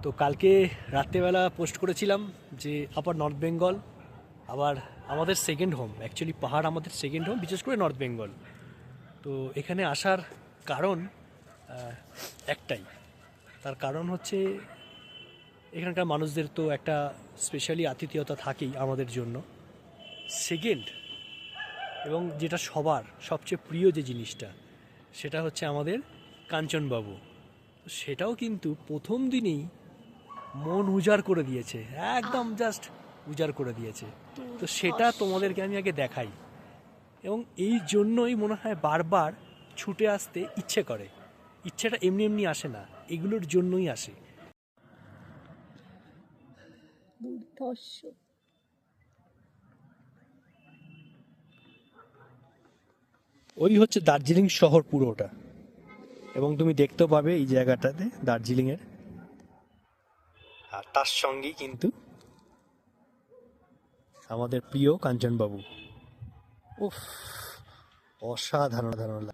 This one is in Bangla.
তো কালকে রাত্রেবেলা পোস্ট করেছিলাম যে আবার নর্থ বেঙ্গল, আবার আমাদের সেকেন্ড হোম, অ্যাকচুয়ালি পাহাড় আমাদের সেকেন্ড হোম, বিশেষ করে নর্থ বেঙ্গল। তো এখানে আসার কারণ একটাই, তার কারণ হচ্ছে এখানকার মানুষদের তো একটা স্পেশালি আতিথেয়তা থাকেই আমাদের জন্য। সেকেন্ড, এবং যেটা সবার সবচেয়ে প্রিয় যে জিনিসটা, সেটা হচ্ছে আমাদের কাঞ্চনবাবু। সেটাও কিন্তু প্রথম দিনেই মন উজাড় করে দিয়েছে, একদম জাস্ট উজাড় করে দিয়েছে। তো সেটা তোমাদেরকে আমি আগে দেখাই, এবং এই জন্যই মনে হয় বারবার ছুটে আসতে ইচ্ছে করে। ইচ্ছেটা এমনি এমনি আসে না, এগুলোর জন্যই আসে। দুর্ধর্ষ। ওই হচ্ছে দার্জিলিং শহর পুরোটা, এবং তুমি দেখতেও পাবে এই জায়গাটাতে দার্জিলিংয়ের, আর তার সঙ্গেই কিন্তু আমাদের প্রিয় কাঞ্চনবাবু। উফ, অসাধারণ ধারণা।